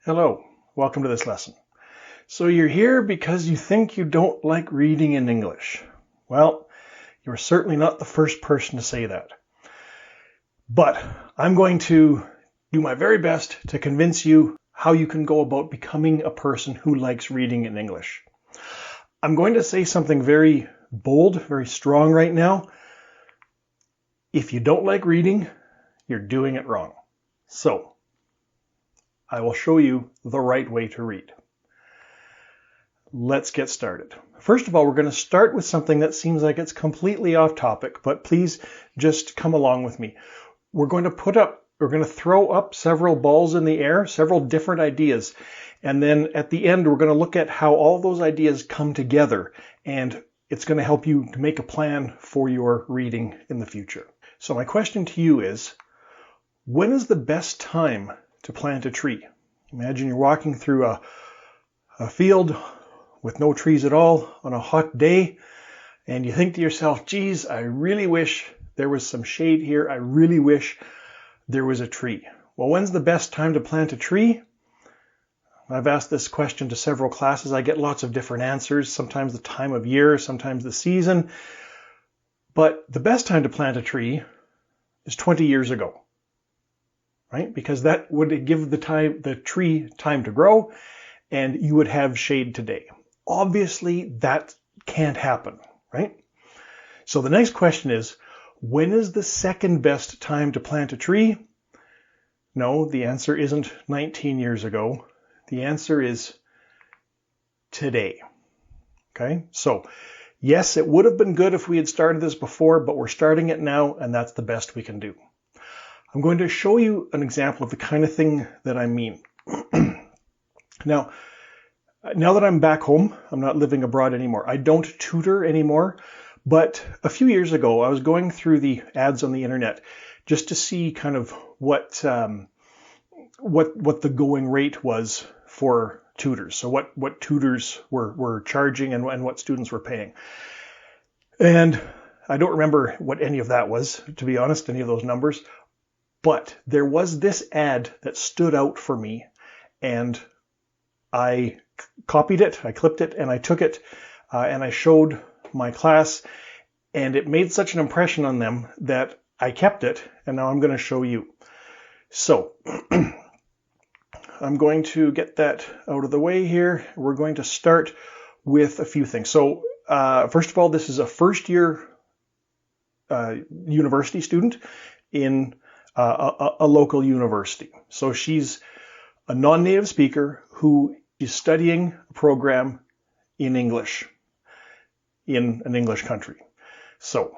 Hello, welcome to this lesson. So you're here because you think you don't like reading in English. Well, you're certainly not the first person to say that. But I'm going to do my very best to convince you how you can go about becoming a person who likes reading in English. I'm going to say something very bold, very strong right now. If you don't like reading, you're doing it wrong. So, I will show you the right way to read. Let's get started. First of all, we're going to start with something that seems like it's completely off topic, but please just come along with me. We're going to throw up several balls in the air, several different ideas. And then at the end, we're going to look at how all those ideas come together. And it's going to help you to make a plan for your reading in the future. So my question to you is, when is the best time to plant a tree? Imagine you're walking through a field with no trees at all on a hot day, and you think to yourself, geez, I really wish there was some shade here. I really wish there was a tree. Well, when's the best time to plant a tree? I've asked this question to several classes. I get lots of different answers, sometimes the time of year, sometimes the season. But the best time to plant a tree is 20 years ago. Right? Because that would give the tree time to grow, and you would have shade today. Obviously, that can't happen, right? So the next question is, when is the second best time to plant a tree? No, the answer isn't 19 years ago. The answer is today. Okay? So, yes, it would have been good if we had started this before, but we're starting it now, and that's the best we can do. I'm going to show you an example of the kind of thing that I mean. Now that I'm back home, I'm not living abroad anymore. I don't tutor anymore, but a few years ago, I was going through the ads on the internet just to see kind of what the going rate was for tutors. So what tutors were charging and what students were paying. And I don't remember what any of that was, to be honest, any of those numbers. But there was this ad that stood out for me, and I copied it, I clipped it, and I took it, and I showed my class, and it made such an impression on them that I kept it, and now I'm going to show you. So, I'm going to get that out of the way here. We're going to start with a few things. So, first of all, this is a first-year university student in a local university. So she's a non-native speaker who is studying a program in English in an English country. So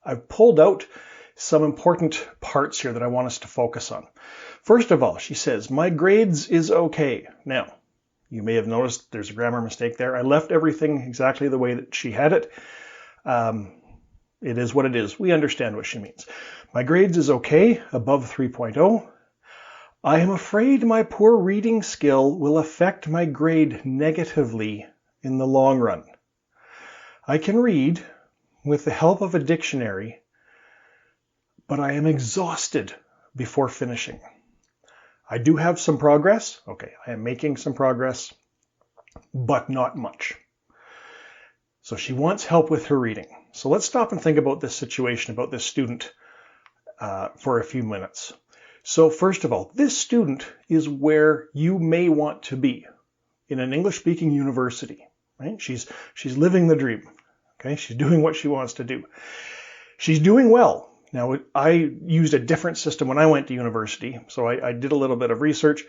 I've pulled out some important parts here that I want us to focus on. First of all, she says, my grades is okay. Now, you may have noticed there's a grammar mistake there. I left everything exactly the way that she had it. It is what it is. We understand what she means. My grades is okay, above 3.0. I am afraid my poor reading skill will affect my grade negatively in the long run. I can read with the help of a dictionary, but I am exhausted before finishing. I do have some progress. Okay, I am making some progress, but not much. So she wants help with her reading. So let's stop and think about this situation, about this student for a few minutes. So first of all, this student is where you may want to be in an English-speaking university, right? She's living the dream, okay? She's doing what she wants to do. She's doing well. Now, I used a different system when I went to university, so I did a little bit of research.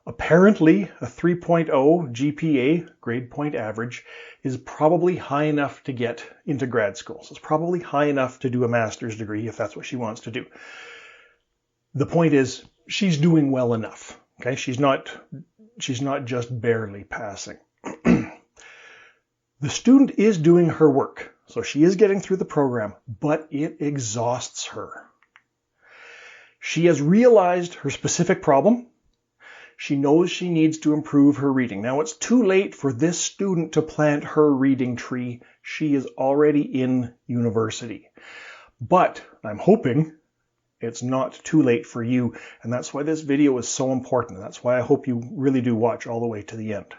Apparently, a 3.0 GPA, grade point average, is probably high enough to get into grad school. So it's probably high enough to do a master's degree if that's what she wants to do. The point is, she's doing well enough. Okay, she's not just barely passing. The student is doing her work, so she is getting through the program, but it exhausts her. She has realized her specific problem. She knows she needs to improve her reading. Now, it's too late for this student to plant her reading tree. She is already in university. But I'm hoping It's not too late for you, and that's why this video is so important. That's why I hope you really do watch all the way to the end.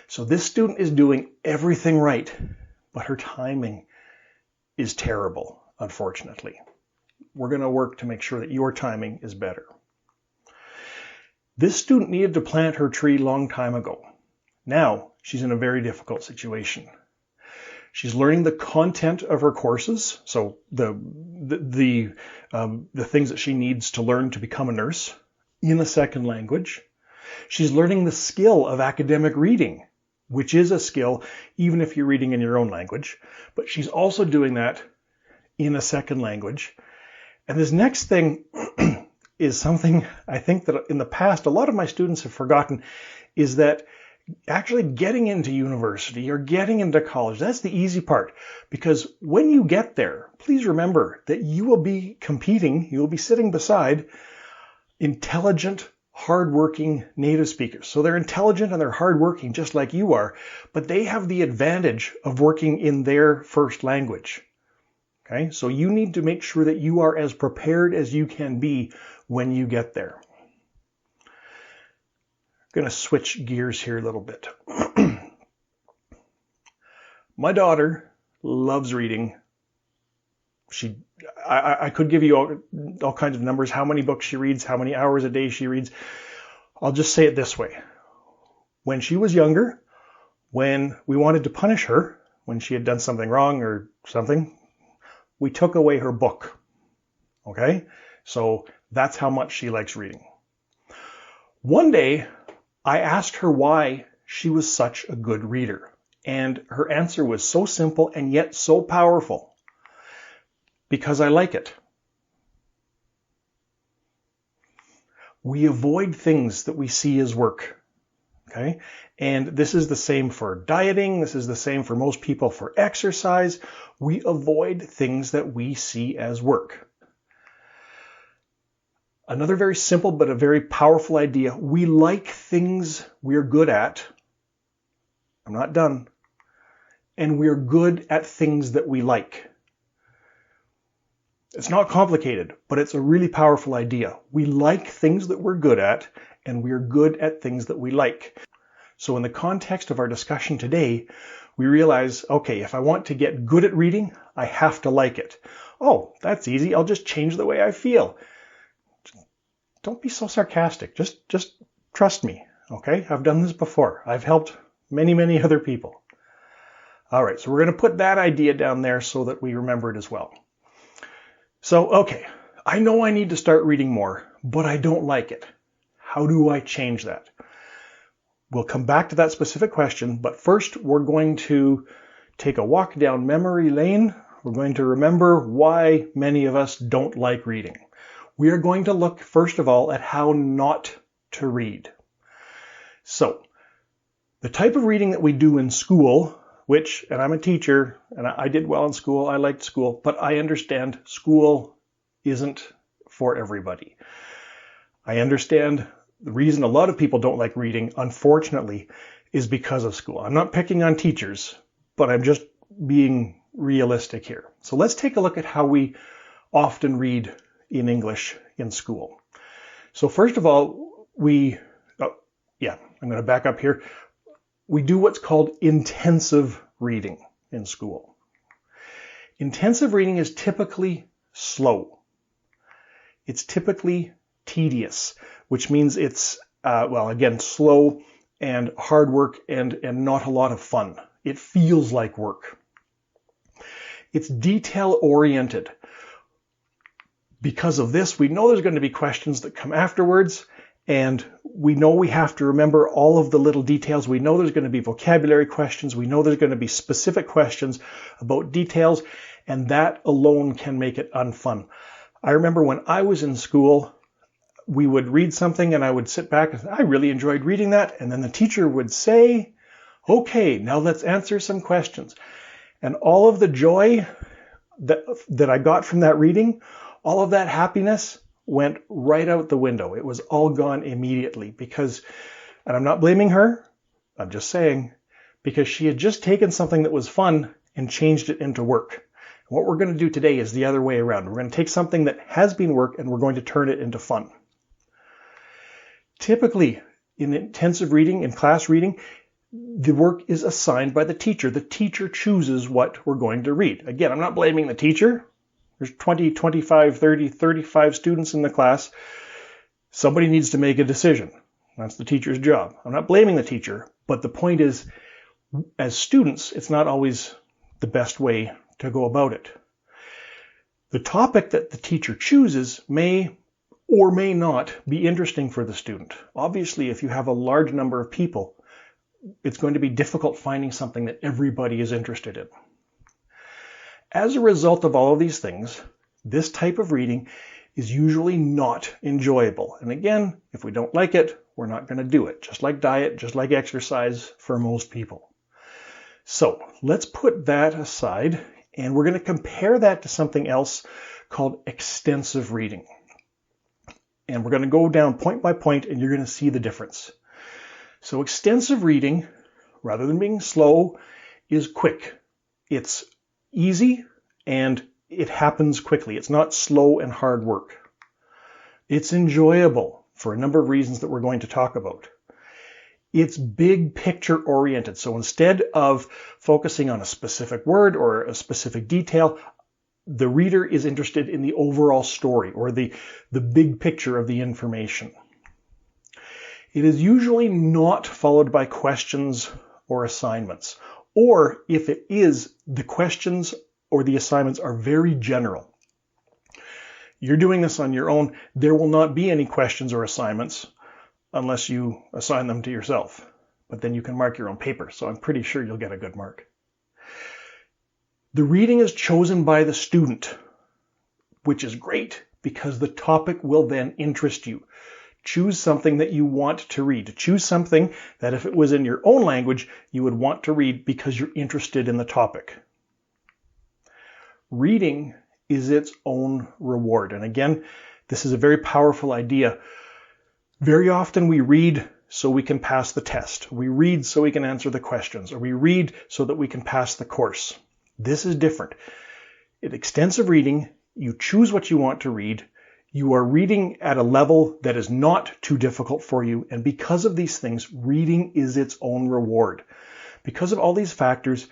So this student is doing everything right, but her timing is terrible, unfortunately. We're going to work to make sure that your timing is better. This student needed to plant her tree a long time ago. Now she's in a very difficult situation. She's learning the content of her courses, so the things that she needs to learn to become a nurse in a second language. She's learning the skill of academic reading, which is a skill even if you're reading in your own language, but she's also doing that in a second language. And this next thing is something I think that in the past a lot of my students have forgotten, is that actually getting into university or getting into college, that's the easy part. Because when you get there, please remember that you will be competing, you will be sitting beside intelligent, hardworking native speakers. So they're intelligent and they're hardworking just like you are, but they have the advantage of working in their first language. Okay, so you need to make sure that you are as prepared as you can be when you get there. I'm going to switch gears here a little bit. My daughter loves reading. I could give you all kinds of numbers, how many books she reads, how many hours a day she reads. I'll just say it this way. When she was younger, when we wanted to punish her, when she had done something wrong or something, we took away her book. Okay? So that's how much she likes reading. One day, I asked her why she was such a good reader, and her answer was so simple and yet so powerful. Because I like it. We avoid things that we see as work. Okay? And this is the same for dieting. This is the same for most people for exercise. We avoid things that we see as work. Another very simple but a very powerful idea. We like things we're good at. I'm not done. And we're good at things that we like. It's not complicated, but it's a really powerful idea. We like things that we're good at, and we're good at things that we like. So in the context of our discussion today, we realize, okay, if I want to get good at reading, I have to like it. Oh, that's easy. I'll just change the way I feel. Don't be so sarcastic. Just trust me, okay? I've done this before. I've helped many, many other people. All right, so we're going to put that idea down there so that we remember it as well. So, okay, I know I need to start reading more, but I don't like it. How do I change that? We'll come back to that specific question, but first we're going to take a walk down memory lane. We're going to remember why many of us don't like reading. We are going to look, first of all, at how not to read. So, the type of reading that we do in school, which, and I'm a teacher, and I did well in school, I liked school, but I understand school isn't for everybody. I understand the reason a lot of people don't like reading, unfortunately, is because of school. I'm not picking on teachers, but I'm just being realistic here. So let's take a look at how we often read in English in school. So first of all, I'm going to back up here. We do what's called intensive reading in school. Intensive reading is typically slow. It's typically tedious, which means it's, again, slow and hard work and not a lot of fun. It feels like work. It's detail-oriented. Because of this, we know there's going to be questions that come afterwards, and we know we have to remember all of the little details. We know there's going to be vocabulary questions. We know there's going to be specific questions about details, and that alone can make it unfun. I remember when I was in school, we would read something and I would sit back and say, I really enjoyed reading that. And then the teacher would say, okay, now let's answer some questions. And all of the joy that I got from that reading, all of that happiness went right out the window. It was all gone immediately because, and I'm not blaming her, I'm just saying, because she had just taken something that was fun and changed it into work. What we're going to do today is the other way around. We're going to take something that has been work and we're going to turn it into fun. Typically, in intensive reading, in class reading, the work is assigned by the teacher. The teacher chooses what we're going to read. Again, I'm not blaming the teacher. There's 20, 25, 30, 35 students in the class. Somebody needs to make a decision. That's the teacher's job. I'm not blaming the teacher, but the point is, as students, it's not always the best way to go about it. The topic that the teacher chooses may or may not be interesting for the student. Obviously, if you have a large number of people, it's going to be difficult finding something that everybody is interested in. As a result of all of these things, this type of reading is usually not enjoyable. And again, if we don't like it, we're not going to do it. Just like diet, just like exercise for most people. So let's put that aside, and we're going to compare that to something else called extensive reading. And we're going to go down point by point, and you're going to see the difference. So extensive reading, rather than being slow, is quick. It's easy, and it happens quickly. It's not slow and hard work. It's enjoyable for a number of reasons that we're going to talk about. It's big picture oriented. So instead of focusing on a specific word or a specific detail, the reader is interested in the overall story or the big picture of the information. It is usually not followed by questions or assignments. Or if it is, the questions or the assignments are very general. You're doing this on your own. There will not be any questions or assignments unless you assign them to yourself. But then you can mark your own paper, so I'm pretty sure you'll get a good mark. The reading is chosen by the student, which is great because the topic will then interest you. Choose something that you want to read. Choose something that if it was in your own language, you would want to read because you're interested in the topic. Reading is its own reward. And again, this is a very powerful idea. Very often we read so we can pass the test. We read so we can answer the questions, or we read so that we can pass the course. This is different. In extensive reading, you choose what you want to read. You are reading at a level that is not too difficult for you. And because of these things, reading is its own reward. Because of all these factors,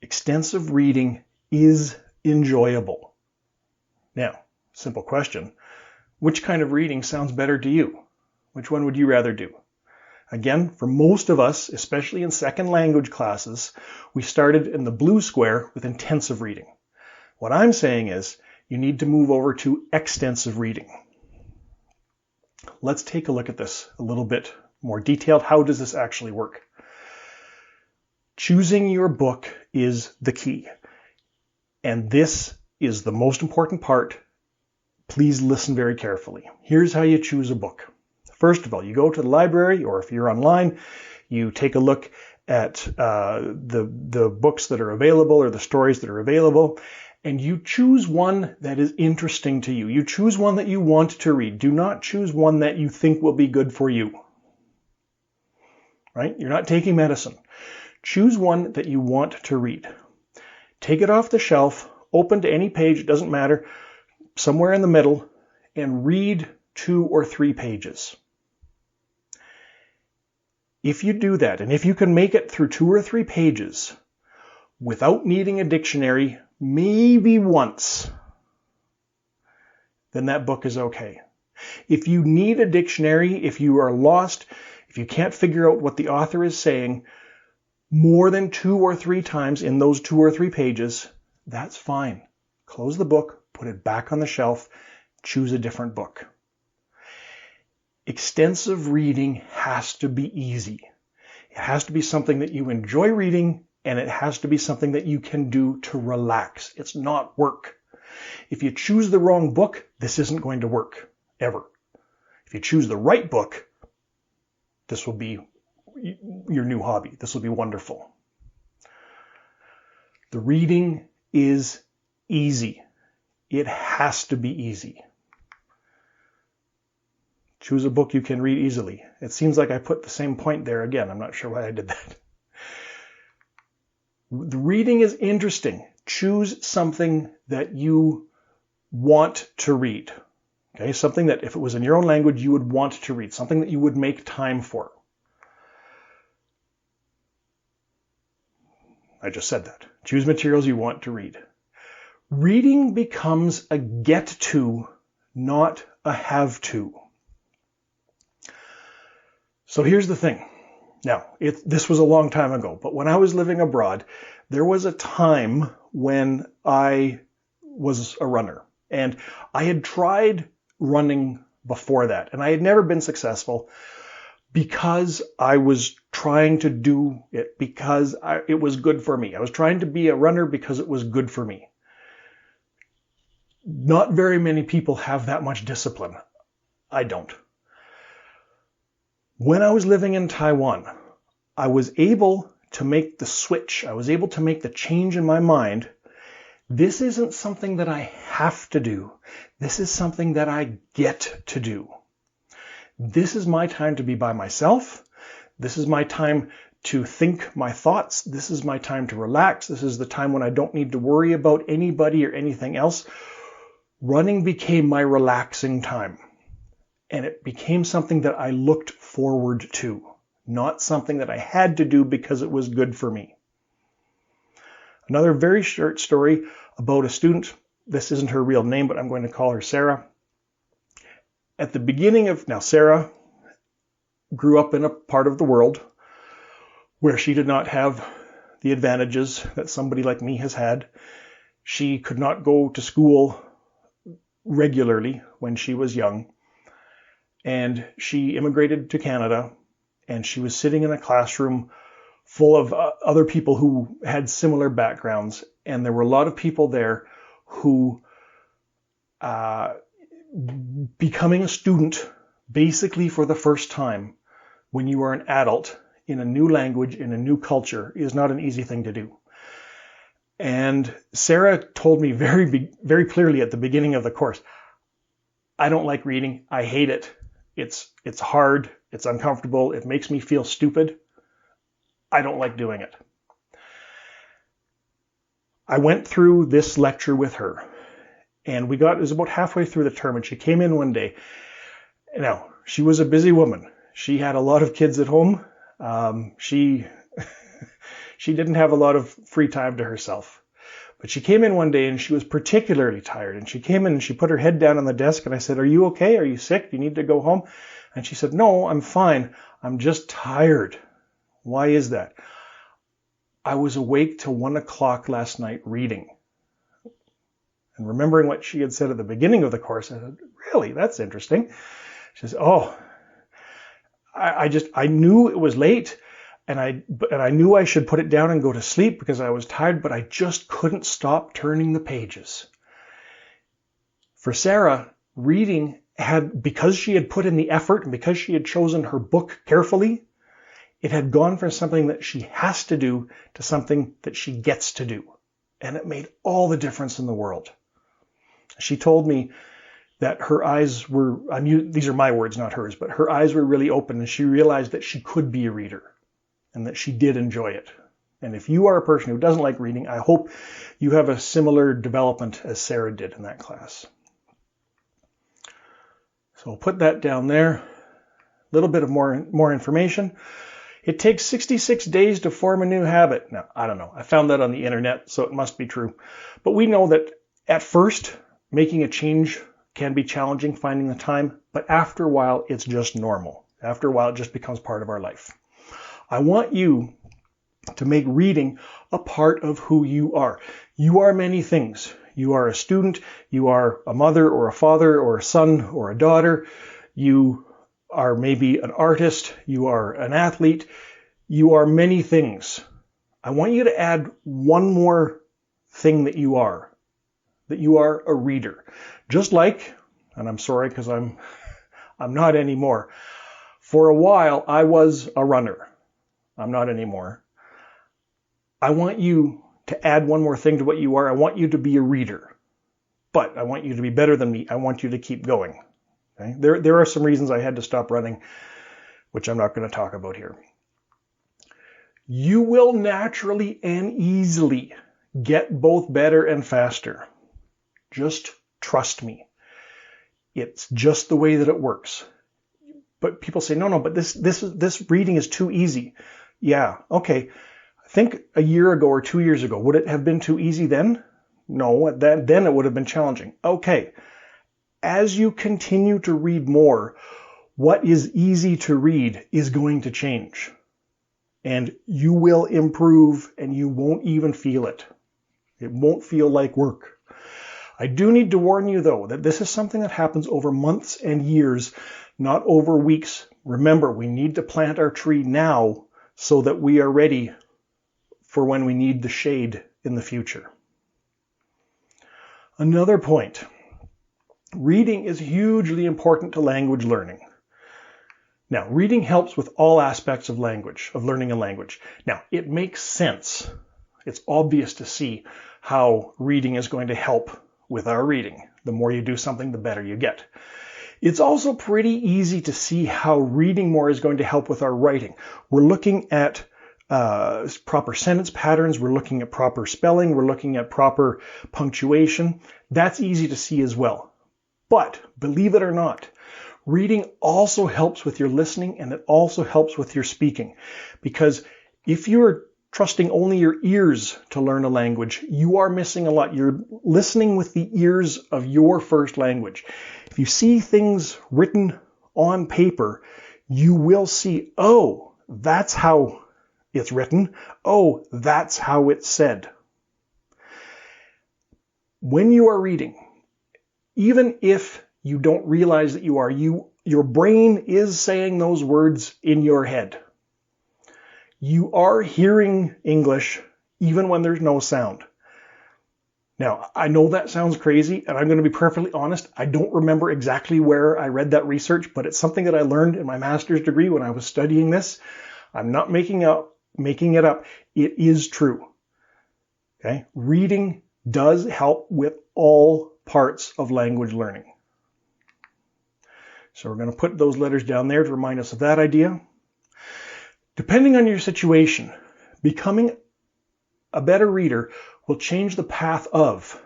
extensive reading is enjoyable. Now, simple question. Which kind of reading sounds better to you? Which one would you rather do? Again, for most of us, especially in second language classes, we started in the blue square with intensive reading. What I'm saying is you need to move over to extensive reading. Let's take a look at this a little bit more detailed. How does this actually work? Choosing your book is the key. And this is the most important part. Please listen very carefully. Here's how you choose a book. First of all, you go to the library, or if you're online, you take a look at the books that are available or the stories that are available, and you choose one that is interesting to you. You choose one that you want to read. Do not choose one that you think will be good for you. Right? You're not taking medicine. Choose one that you want to read. Take it off the shelf, open to any page, it doesn't matter, somewhere in the middle, and read 2 or 3 pages. If you do that, and if you can make it through 2 or 3 pages without needing a dictionary, maybe once, then that book is okay. If you need a dictionary, if you are lost, if you can't figure out what the author is saying more than 2 or 3 times in those 2 or 3 pages, that's fine. Close the book, put it back on the shelf, choose a different book. Extensive reading has to be easy. It has to be something that you enjoy reading, and it has to be something that you can do to relax. It's not work. If you choose the wrong book, this isn't going to work, ever. If you choose the right book, this will be your new hobby. This will be wonderful. The reading is easy. It has to be easy. Choose a book you can read easily. It seems like I put the same point there again. I'm not sure why I did that. The reading is interesting. choose something that you want to read. Okay, something that if it was in your own language, you would want to read, something that you would make time for. I just said that. Choose materials you want to read. Reading becomes a get to, not a have to. So here's the thing. Now, this was a long time ago, but when I was living abroad, there was a time when I was a runner. And I had tried running before that, and I had never been successful because I was trying to do it because it was good for me. I was trying to be a runner because it was good for me. Not very many people have that much discipline. I don't. When I was living in Taiwan, I was able to make the switch. I was able to make the change in my mind. This isn't something that I have to do. This is something that I get to do. This is my time to be by myself. This is my time to think my thoughts. This is my time to relax. This is the time when I don't need to worry about anybody or anything else. Running became my relaxing time. And it became something that I looked forward to, not something that I had to do because it was good for me. Another very short story about a student. This isn't her real name, but I'm going to call her Sarah. At the beginning of, now Sarah grew up in a part of the world where she did not have the advantages that somebody like me has had. She could not go to school regularly when she was young. And she immigrated to Canada, and she was sitting in a classroom full of other people who had similar backgrounds. And there were a lot of people there who, becoming a student, basically for the first time, when you are an adult in a new language, in a new culture, is not an easy thing to do. And Sarah told me very clearly at the beginning of the course, I don't like reading. I hate it. It's hard. It's uncomfortable. It makes me feel stupid. I don't like doing it. I went through this lecture with her, and it was about halfway through the term, and she came in one day. Now, she was a busy woman. She had a lot of kids at home. She didn't have a lot of free time to herself. But she came in one day and she was particularly tired. And she came in and she put her head down on the desk, and I said, "Are you okay? Are you sick? Do you need to go home?" And she said, "No, I'm fine. I'm just tired." "Why is that?" "I was awake till 1 o'clock last night reading." And remembering what she had said at the beginning of the course, I said, "Really? That's interesting." She says, "Oh, I knew it was late. And I knew I should put it down and go to sleep because I was tired, but I just couldn't stop turning the pages." For Sarah, reading because she had put in the effort and because she had chosen her book carefully, it had gone from something that she has to do to something that she gets to do. And it made all the difference in the world. She told me that her eyes were, these are my words, not hers, but her eyes were really open, and she realized that she could be a reader, and that she did enjoy it. And if you are a person who doesn't like reading, I hope you have a similar development as Sarah did in that class. So I'll put that down there. A little bit of more information. It takes 66 days to form a new habit. Now, I don't know. I found that on the internet, so it must be true. But we know that at first, making a change can be challenging, finding the time. But after a while, it's just normal. After a while, it just becomes part of our life. I want you to make reading a part of who you are. You are many things. You are a student, you are a mother or a father or a son or a daughter. You are maybe an artist, you are an athlete. You are many things. I want you to add one more thing that you are a reader. Just like, and I'm sorry because I'm not anymore. For a while, I was a runner. I'm not anymore. I want you to add one more thing to what you are. I want you to be a reader. But I want you to be better than me. I want you to keep going. Okay? There are some reasons I had to stop running, which I'm not going to talk about here. You will naturally and easily get both better and faster. Just trust me. It's just the way that it works. But people say, no, but this reading is too easy. Yeah, okay. Think a year ago or 2 years ago, would it have been too easy then? No, then it would have been challenging. Okay. As you continue to read more, what is easy to read is going to change. And you will improve and you won't even feel it. It won't feel like work. I do need to warn you, though, that this is something that happens over months and years, not over weeks. Remember, we need to plant our tree now so that we are ready for when we need the shade in the future. Another point. Reading is hugely important to language learning. Now, reading helps with all aspects of language, of learning a language. Now, it makes sense. It's obvious to see how reading is going to help with our reading. The more you do something, the better you get. It's also pretty easy to see how reading more is going to help with our writing. We're looking at proper sentence patterns. We're looking at proper spelling. We're looking at proper punctuation. That's easy to see as well. But believe it or not, reading also helps with your listening, and it also helps with your speaking. Because if you're trusting only your ears to learn a language, you are missing a lot. You're listening with the ears of your first language. If you see things written on paper, you will see, oh, that's how it's written. Oh, that's how it's said. When you are reading, even if you don't realize that you are, your brain is saying those words in your head. You are hearing English even when there's no sound. Now, I know that sounds crazy, and I'm going to be perfectly honest. I don't remember exactly where I read that research, but it's something that I learned in my master's degree when I was studying this. I'm not making it up. It is true. Okay? Reading does help with all parts of language learning. So we're going to put those letters down there to remind us of that idea. Depending on your situation, becoming a better reader will change the path of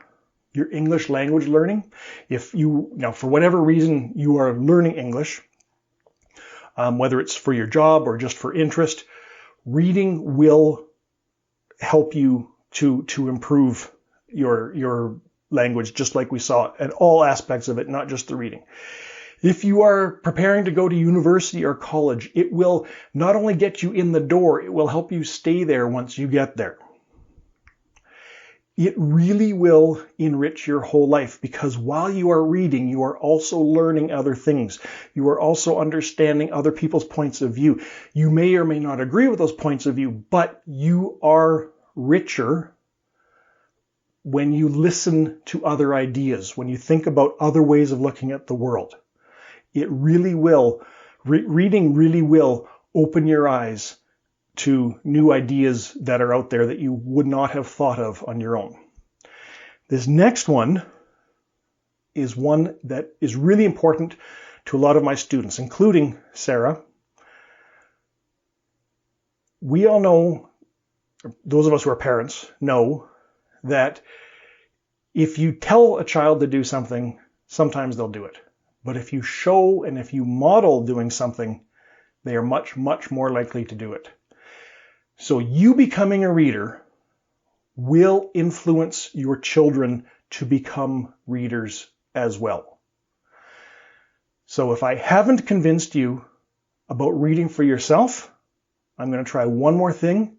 your English language learning. If you, now for whatever reason you are learning English, whether it's for your job or just for interest, reading will help you to improve your language, just like we saw in all aspects of it, not just the reading. If you are preparing to go to university or college, it will not only get you in the door, it will help you stay there once you get there. It really will enrich your whole life, because while you are reading, you are also learning other things. You are also understanding other people's points of view. You may or may not agree with those points of view, but you are richer when you listen to other ideas, when you think about other ways of looking at the world. It really will, reading really will open your eyes to new ideas that are out there that you would not have thought of on your own. This next one is one that is really important to a lot of my students, including Sarah. We all know, those of us who are parents know, that if you tell a child to do something, sometimes they'll do it. But if you show and if you model doing something, they are much, much more likely to do it. So you becoming a reader will influence your children to become readers as well. So if I haven't convinced you about reading for yourself, I'm going to try one more thing.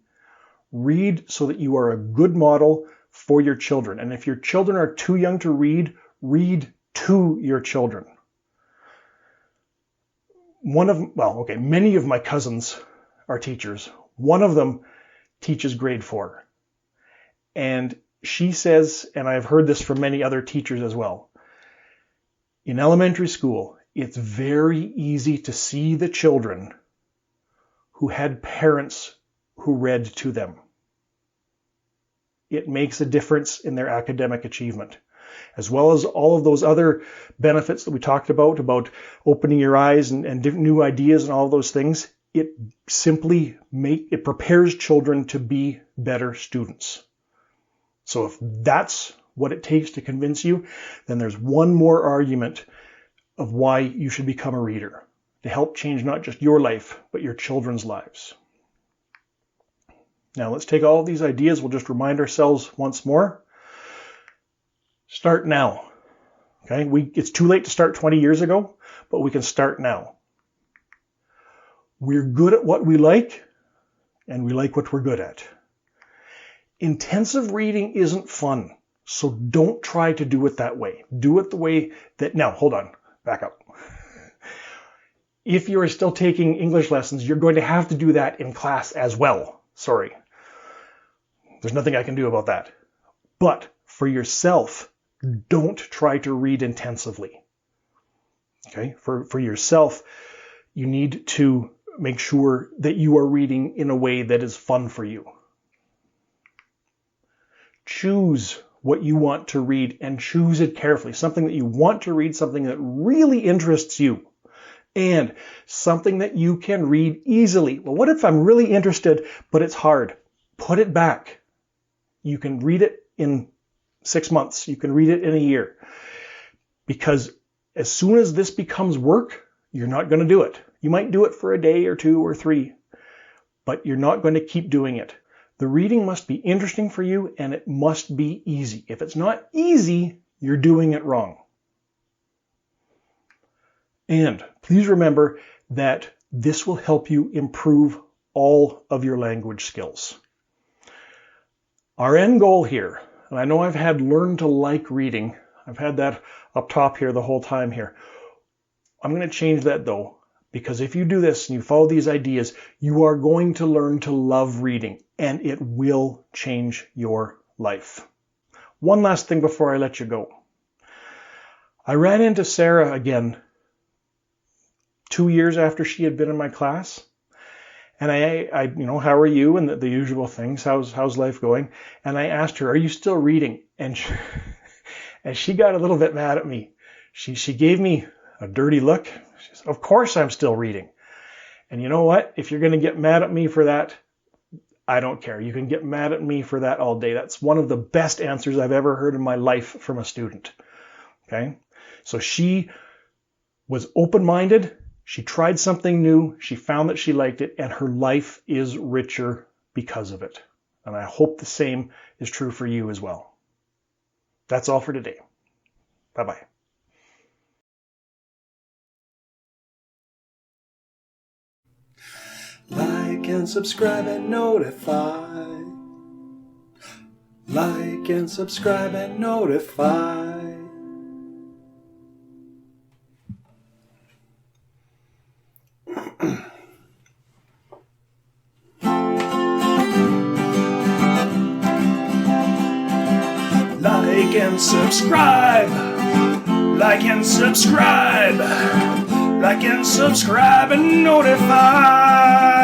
Read so that you are a good model for your children. And if your children are too young to read, read to your children. Many of my cousins are teachers. One of them teaches grade 4. And she says, and I've heard this from many other teachers as well, in elementary school, it's very easy to see the children who had parents who read to them. It makes a difference in their academic achievement, as well as all of those other benefits that we talked about opening your eyes and new ideas and all those things. It simply prepares children to be better students. So if that's what it takes to convince you, then there's one more argument of why you should become a reader, to help change not just your life, but your children's lives. Now let's take all of these ideas. We'll just remind ourselves once more. Start now. Okay, it's too late to start 20 years ago, but we can start now. We're good at what we like, and we like what we're good at. Intensive reading isn't fun, so don't try to do it that way. Do it the way that... Now, hold on. Back up. If you are still taking English lessons, you're going to have to do that in class as well. Sorry. There's nothing I can do about that. But for yourself, don't try to read intensively. Okay? For yourself, you need to make sure that you are reading in a way that is fun for you. Choose what you want to read and choose it carefully. Something that you want to read, something that really interests you, and something that you can read easily. Well, what if I'm really interested, but it's hard? Put it back. You can read it in 6 months. You can read it in a year. Because as soon as this becomes work, you're not going to do it. You might do it for a day or 2 or 3, but you're not going to keep doing it. The reading must be interesting for you, and it must be easy. If it's not easy, you're doing it wrong. And please remember that this will help you improve all of your language skills. Our end goal here, and I know I've had learn to like reading. I've had that up top here the whole time here. I'm going to change that though, because if you do this and you follow these ideas, you are going to learn to love reading, and it will change your life. One last thing before I let you go. I ran into Sarah again 2 years after she had been in my class. And I how are you? And the usual things. How's life going? And I asked her, are you still reading? And she got a little bit mad at me. She gave me a dirty look. She said, of course I'm still reading. And you know what? If you're going to get mad at me for that, I don't care. You can get mad at me for that all day. That's one of the best answers I've ever heard in my life from a student. Okay? So she was open-minded. She tried something new. She found that she liked it, and her life is richer because of it. And I hope the same is true for you as well. That's all for today. Bye-bye. Like and subscribe and notify. Like and subscribe and notify. Like and subscribe. Like and subscribe. Like and subscribe and notify.